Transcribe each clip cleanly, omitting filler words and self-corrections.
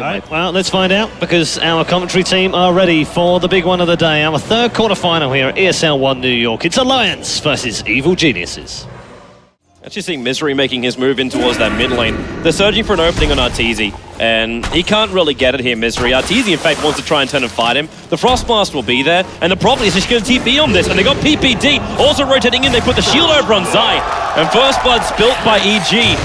Alright, well, let's find out, because our commentary team are ready for the big one of the day. Our third quarterfinal here at ESLOne New York. It's Alliance versus Evil Geniuses. Actually seeing Misery making his move in towards that mid lane. They're searching for an opening on Arteezy, and he can't really get it here, Misery. Arteezy, in fact, wants to try and turn and fight him. The Frostblast will be there, and the problem is he's going to TP on this, and they got PPD also rotating in. They put the shield over on Zai, and First Blood's built by EG,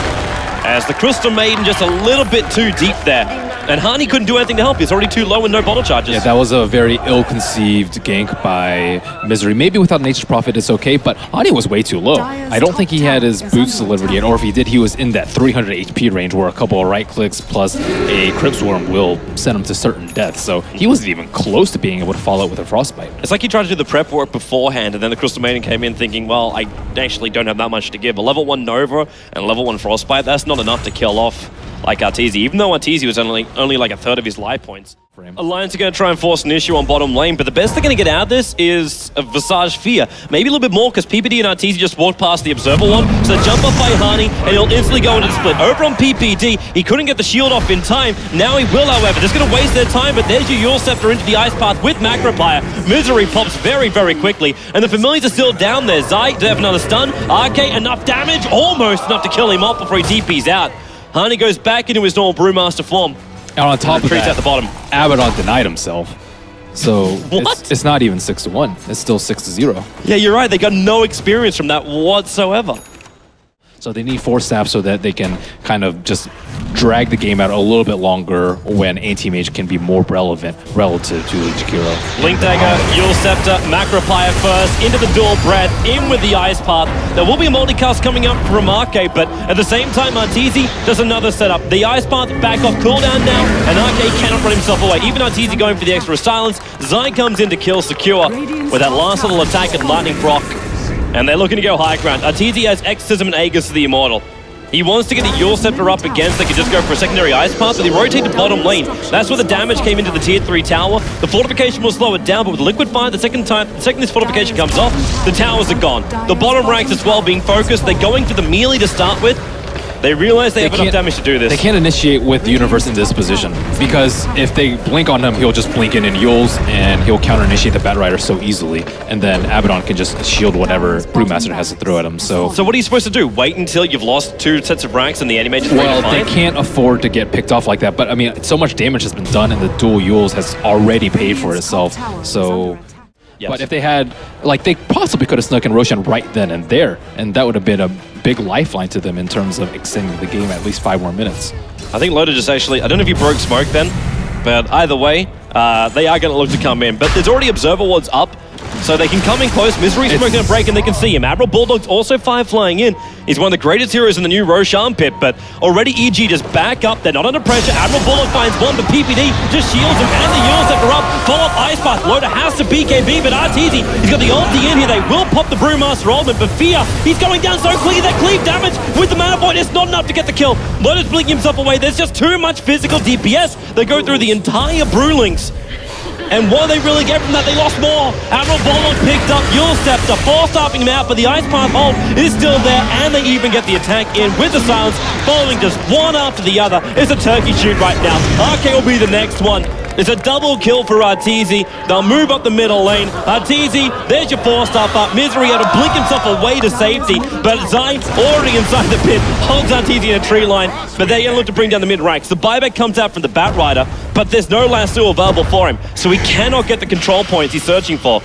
as the Crystal Maiden just a little bit too deep there. And Hani couldn't do anything to help. He's already too low and no bottle charges. Yeah, that was a very ill-conceived gank by Misery. Maybe without Nature's Prophet it's okay, but Hani was way too low. I don't think he had his boots delivered yet, or if he did, he was in that 300 HP range where a couple of right clicks plus a Crypt Swarm will send him to certain death. So he wasn't even close to being able to follow up with a Frostbite. It's like he tried to do the prep work beforehand, and then the Crystal Maiden came in thinking, well, I actually don't have that much to give. A level 1 Nova and level 1 Frostbite, that's not enough to kill off like Arteezy, even though Arteezy was only like a third of his life points. Alliance are going to try and force an issue on bottom lane, but the best they're going to get out of this is a Visage Fear. Maybe a little bit more, because PPD and Arteezy just walked past the Observer one, so they jump off by Hani, and he'll instantly go into the split. Over on PPD, he couldn't get the shield off in time. Now he will, however. Just going to waste their time, but there's your Yule Scepter into the Ice Path with Macroplier. Misery pops very, very quickly, and the Familiars are still down there. Zai to have another stun. Akke, enough damage, almost enough to kill him off before he TP's out. Hani goes back into his normal Brewmaster form. And on top of that, at the bottom. Abaddon denied himself. So it's not even 6-1. It's still 6-0. Yeah, you're right. They got no experience from that whatsoever. So they need 4 staffs so that they can kind of just drag the game out a little bit longer when anti-mage can be more relevant relative to the Jakiro. Blink Dagger, Yule Scepter, Macroplier first, into the dual breath, in with the Ice Path. There will be a multicast coming up from Akke, but at the same time, Arteezy does another setup. The Ice Path back off cooldown now, and Akke cannot run himself away. Even Arteezy going for the extra silence. Zai comes in to kill Secure with that last little attack at Lightning Proc. And they're looking to go high ground. Arteezy has Exorcism and Aegis to the Immortal. He wants to get the Yule Scepter up against, they could just go for a secondary Ice Path, but they rotate to bottom lane. That's where the damage came into the tier 3 tower. The fortification will slow it down, but with Liquid Fire, the second this fortification comes off, the towers are gone. The bottom ranks as well being focused. They're going for the melee to start with. They realize they have enough damage to do this. They can't initiate with the Universe in this position, because if they blink on him, he'll just blink in Yules, and he'll counter-initiate the Batrider so easily, and then Abaddon can just shield whatever Brewmaster has to throw at him. So what are you supposed to do? Wait until you've lost 2 sets of ranks and the anti-mage is well, they can't afford to get picked off like that, but I mean, so much damage has been done, and the dual Yules has already paid for itself. So... Yes. But if they had, like, they possibly could have snuck in Roshan right then and there, and that would have been a big lifeline to them in terms of extending the game at least 5 more minutes. I think Loda just actually, I don't know if he broke smoke then, but either way, they are going to look to come in. But there's already Observer Wards up, so they can come in close. Misery smoke going to break, and they can see him. AdmiralBulldog's also flying in. He's one of the greatest heroes in the new Roshan pit, but already EG just back up. They're not under pressure. AdmiralBulldog finds one, but PPD just shields him, and the Yule Scepter up. Follow-up Ice Path. Loda has to BKB, but Arteezy, he's got the ulti in here. They will pop the Brewmaster ultimate, but Fear, he's going down so quickly. That cleave damage with the mana point is not enough to get the kill. Loda's blinking himself away. There's just too much physical DPS. They go through the entire Brewlings. And what do they really get from that? They lost more. AdmiralBulldog picked up Yule Scepter, force-stopping him out, but the Ice Path hold is still there, and they even get the attack in with the silence, following just one after the other. It's a turkey shoot right now. Akke will be the next one. It's a double kill for Arteezy. They'll move up the middle lane. Arteezy, there's your 4-star up. Misery had to blink himself away to safety, but Zai already inside the pit, holds Arteezy in a tree line, but they're going to look to bring down the mid-ranks. The buyback comes out from the Batrider, but there's no lasso available for him, so he cannot get the control points he's searching for.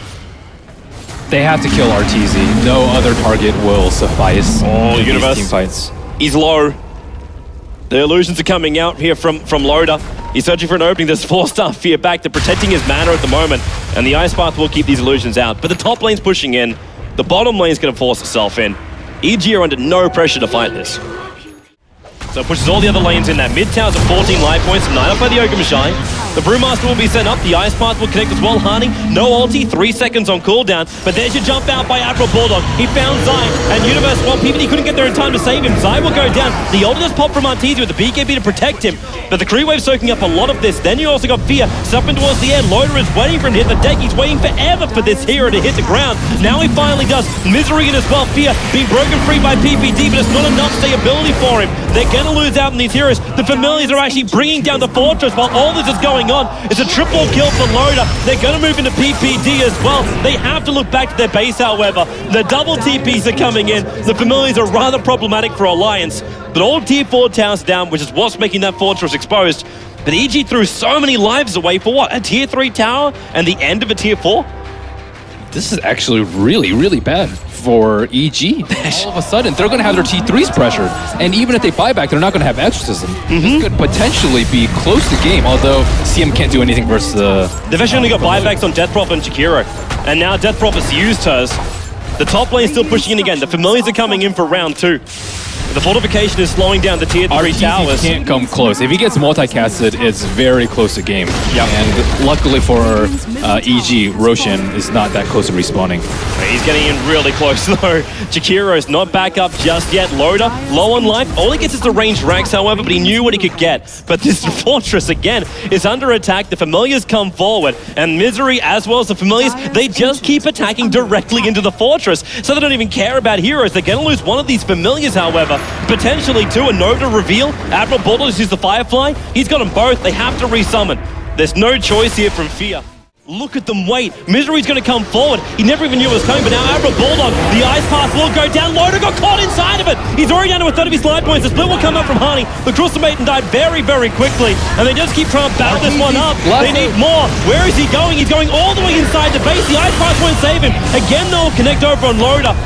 They have to kill Arteezy. No other target will suffice in Universe. these team fights. He's low. The illusions are coming out here from Loda. He's searching for an opening. There's 4-star Fear back. They're protecting his mana at the moment, and the Ice Path will keep these illusions out. But the top lane's pushing in. The bottom lane's going to force itself in. EG are under no pressure to fight this. So it pushes all the other lanes in. That mid tower's at 14 life points, 9 up by the Ogre Machine. The Brewmaster will be sent up, the Ice Path will connect as well. Hani, no ulti, 3 seconds on cooldown, but there's your jump out by AdmiralBulldog. He found Zai, and Universe, well, PPD couldn't get there in time to save him. Zai will go down. The ult just popped from Arteezy with the BKB to protect him, but the Kree Wave's soaking up a lot of this. Then you also got Fear, stepping towards the air. Loda is waiting for him to hit the deck. He's waiting forever for this hero to hit the ground. Now he finally does. Misery in as well. Fear being broken free by PPD, but it's not enough stability for him. They're going to lose out on these heroes. The Familiars are actually bringing down the fortress while all this is going on. It's a triple kill for Loda. They're going to move into PPD as well. They have to look back to their base, however. The double TPs are coming in. The Familiars are rather problematic for Alliance. But all tier 4 towers down, which is what's making that fortress exposed. But EG threw so many lives away for what? A tier 3 tower and the end of a tier 4? This is actually really, really bad for EG. All of a sudden, they're going to have their T3s pressured. And even if they buy back, they're not going to have exorcism. This could potentially be close to game, although CM can't do anything versus the... They've actually only got buybacks on Death Prophet and Jakiro. And now Death Prophet's used hers. The top lane is still pushing in again. The Familiars are coming in for round 2. The fortification is slowing down the tier 3 Arteezy towers. Can't come close. If he gets multicasted, it's very close to game. Yep. And luckily for EG, Roshan is not that close to respawning. He's getting in really close though. Jakiro's not back up just yet. Loda, low on life. All he gets is the ranged racks, however, but he knew what he could get. But this fortress, again, is under attack. The Familiars come forward. And Misery, as well as the Familiars, they just keep attacking directly into the fortress. So they don't even care about heroes. They're going to lose one of these Familiars, however. Potentially too, a Nova reveal. AdmiralBulldog uses the Firefly. He's got them both. They have to resummon. There's no choice here from Fear. Look at them wait. Misery's going to come forward. He never even knew it was coming, but now AdmiralBulldog, the ice path will go down. Loda got caught inside of it. He's already down to a third of his life points. The split will come up from Hani. The Crucimaten died very, very quickly, and they just keep trying to battle this one up. They need more. Where is he going? He's going all the way inside the base. The ice path won't save him. Again, they'll connect over on Loda.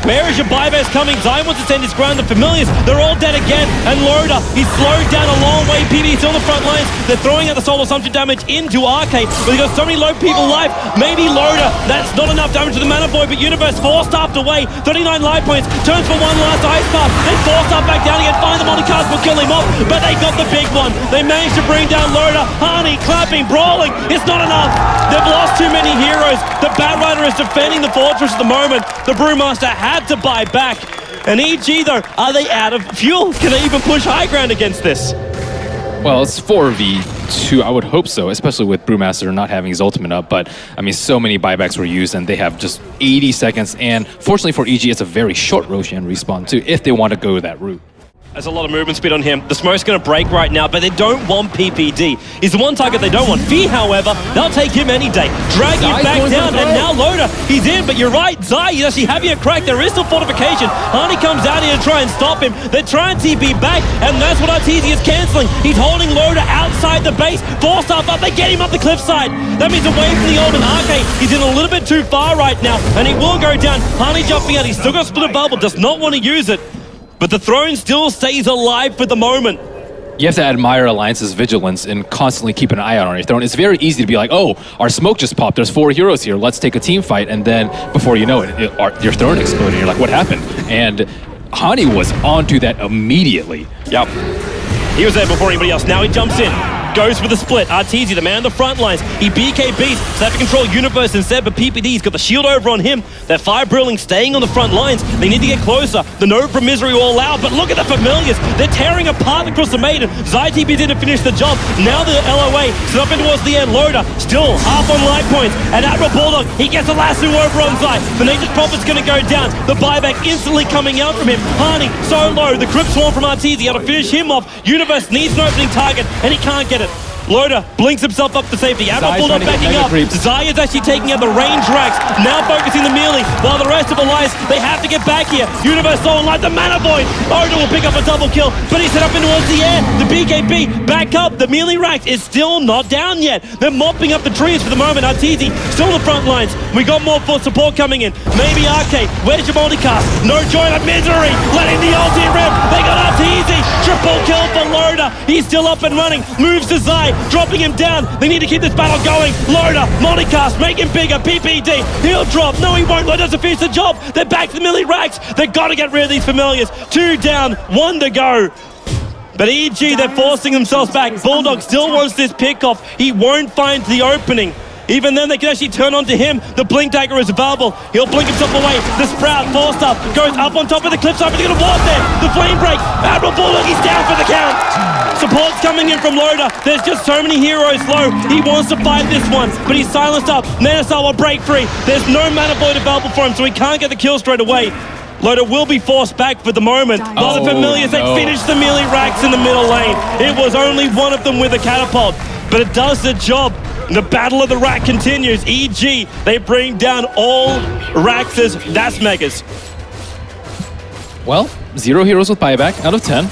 Where is your buybacks coming? Zion wants to send his ground. The Familiars, they're all dead again. And Loda, he's slowed down a long way. PB still on the front lines. They're throwing out the soul assumption damage into Akke, but he got so many low people life. Maybe Loda, that's not enough damage to the Mana Boy, but Universe four-staffed away. 39 life points, turns for one last ice path. Then four-staff back down again. Find the multicast will kill him off, but they got the big one. They managed to bring down Loda. Hani clapping, brawling. It's not enough. They've lost too many heroes. The Batrider is defending the fortress at the moment. The Brewmaster had to buy back. And EG though, are they out of fuel? Can they even push high ground against this? Well, it's 4v2. I would hope so, especially with Brewmaster not having his ultimate up. But, I mean, so many buybacks were used, and they have just 80 seconds. And fortunately for EG, it's a very short Roshan respawn, too, if they want to go that route. There's a lot of movement speed on him. The smoke's going to break right now, but they don't want PPD. He's the one target they don't want. Fee, however, they'll take him any day. Drag him back down, and now Loda, he's in, but you're right, Zai, he's actually having a crack. There is still fortification. Hani comes out here to try and stop him. They're trying TP back, and that's what Arteezy is cancelling. He's holding Loda outside the base. Four-staff up, they get him up the cliffside. That means away from the ultimate. Akke, he's in a little bit too far right now, and he will go down. Hani jumping out, he's still got split bubble, does not want to use it. But the throne still stays alive for the moment. You have to admire Alliance's vigilance and constantly keep an eye out on your throne. It's very easy to be like, oh, our smoke just popped. There's 4 heroes here. Let's take a team fight. And then before you know it, your throne exploded. You're like, what happened? And Hani was onto that immediately. Yep. He was there before anybody else. Now he jumps in. Goes for the split. Arteezy, the man on the front lines. He BKBs, so they have to control Universe instead, but PPD's got the shield over on him. They're fire brilling, staying on the front lines. They need to get closer. The Nova from Misery all out, but look at the Familiars. They're tearing apart across the maiden. Zai TP's in to finish the job. Now the LOA, set up in towards the end. Loda, still half on life points. And AdmiralBulldog, he gets a lasso over on Zai. The Nature's Prophet's gonna go down. The buyback instantly coming out from him. Hani, so low. The Crypt Swarm from Arteezy, able to finish him off. Universe needs an opening target, and he can't get it. Loda blinks himself up to safety. AdmiralBulldog backing up. Zai is actually taking out the range racks. Now focusing the melee. While the rest of Alliance, they have to get back here. Universe Soul like the Mana Boy. Loda will pick up a double kill, but he's set up in towards the air. The BKB back up. The melee racks is still not down yet. They're mopping up the trees for the moment. Arteezy still on the front lines. We got more for support coming in. Maybe Akke. Where's your multicast? No joy of Misery. Letting the ulti rip. They got Arteezy. Triple kill for Loda. He's still up and running. Moves to Zai. Dropping him down. They need to keep this battle going. Loda, multicast, make him bigger. PPD, he'll drop. No, he won't. Loda doesn't finish the job. They're back to the melee racks. They've got to get rid of these Familiars. 2 down, 1 to go. But EG, they're forcing themselves back. Bulldog still wants this pick off. He won't find the opening. Even then, they can actually turn onto him. The Blink Dagger is available. He'll blink himself away. The Sprout, four-staff, goes up on top of the cliffside, but he's going to walk there. The Flame Break. AdmiralBulldog, he's down for the count. Support's coming in from Loda. There's just so many heroes low. He wants to fight this one, but he's silenced up. Manasar will break free. There's no Mana Void available for him, so he can't get the kill straight away. Loda will be forced back for the moment. While the Familiars, they finish the melee racks in the middle lane. It was only one of them with a catapult, but it does the job. The battle of the rack continues. EG, they bring down all Raxes. That's Megas. Well, 0 heroes with buyback out of 10.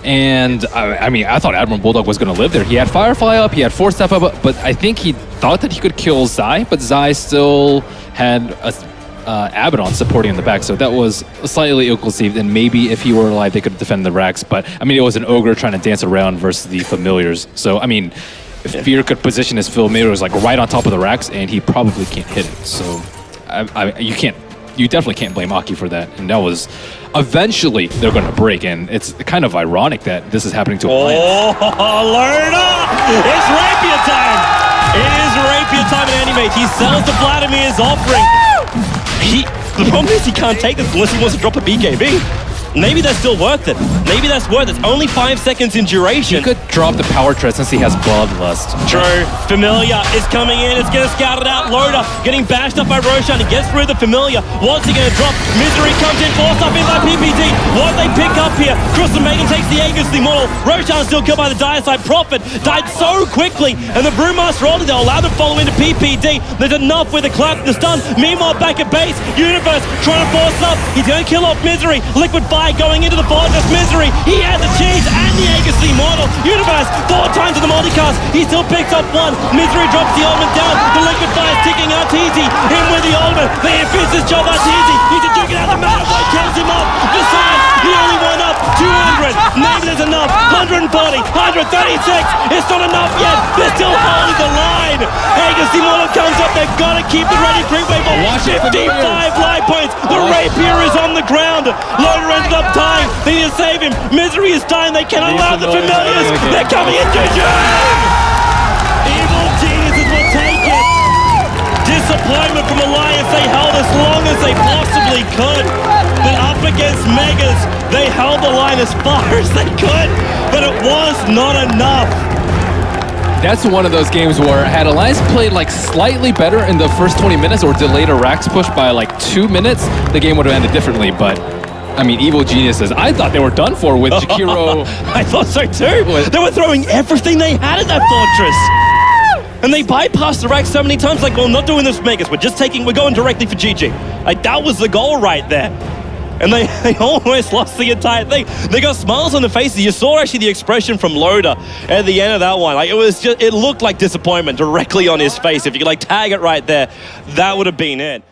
And I mean, I thought AdmiralBulldog was going to live there. He had Firefly up, he had 4-step up, but I think he thought that he could kill Zai, but Zai still had Abaddon supporting in the back, so that was slightly ill-conceived, and maybe if he were alive, they could defend the racks, but I mean, it was an ogre trying to dance around versus the Familiars. So, I mean, if Fear could position his Familiars like right on top of the racks, and he probably can't hit it. So, you definitely can't blame Akke for that, and that was... Eventually, they're going to break, and it's kind of ironic that this is happening to Alliance. Oh, Loda! It's rapier time! It is rapier time in Animate. He sells the Vladimir's offering. The problem is he can't take this unless he wants to drop a BKB. Maybe that's still worth it. Maybe that's worth it. It's only 5 seconds in duration. He could drop the power tread since he has Bloodlust. True. Familiar is coming in. It's going to scout it out. Loda getting bashed up by Roshan. He gets through the Familiar. What's he going to drop? Misery comes in, forced up in by PPD. What they pick up here? Crystal Maiden takes the Aegis model. Roshan still killed by the Dire Side. Prophet died so quickly. And the Brewmaster Ollie, they'll allow them to follow into PPD. There's enough with the clap, the stun. Meanwhile, back at base, Universe trying to force up. He's going to kill off Misery. Liquid Fire going into the Fortress. Misery, he had the cheese and the Aegis Immortal. Universe, 4 times in the multicast. He still picks up 1. Misery drops the ultimate down. The Liquid Fire's ticking. Arteezy in with the ultimate. They finish this job. Arteezy, he's a duking out the Mana Boy, kills him off. Decides the only one up. 200. Maybe there's enough. 140, 136. It's not enough yet. They're still holding the line. Aegis Immortal comes up. They've got to keep the ready creep wave on. 55 life points. The Rapier is on the ground. Loda ended up dying. They need to save him. Misery is dying. They cannot allow the Familiars. They're coming into June. Evil Geniuses will take it. Disappointment from Alliance. They held as long as they possibly could. But up against Megas, they held the line as far as they could. But it was not enough. That's one of those games where had Alliance played like slightly better in the first 20 minutes or delayed a Rax push by like 2 minutes, the game would have ended differently, but I mean, Evil Geniuses, I thought they were done for with Jakiro. I thought so too. They were throwing everything they had at that Fortress. And they bypassed the rack so many times, like, well, I'm not doing this for Megas, we're going directly for GG. Like, that was the goal right there. And they almost lost the entire thing. They got smiles on their faces. You saw actually the expression from Loda at the end of that one. Like, it looked like disappointment directly on his face. If you could like tag it right there, that would have been it.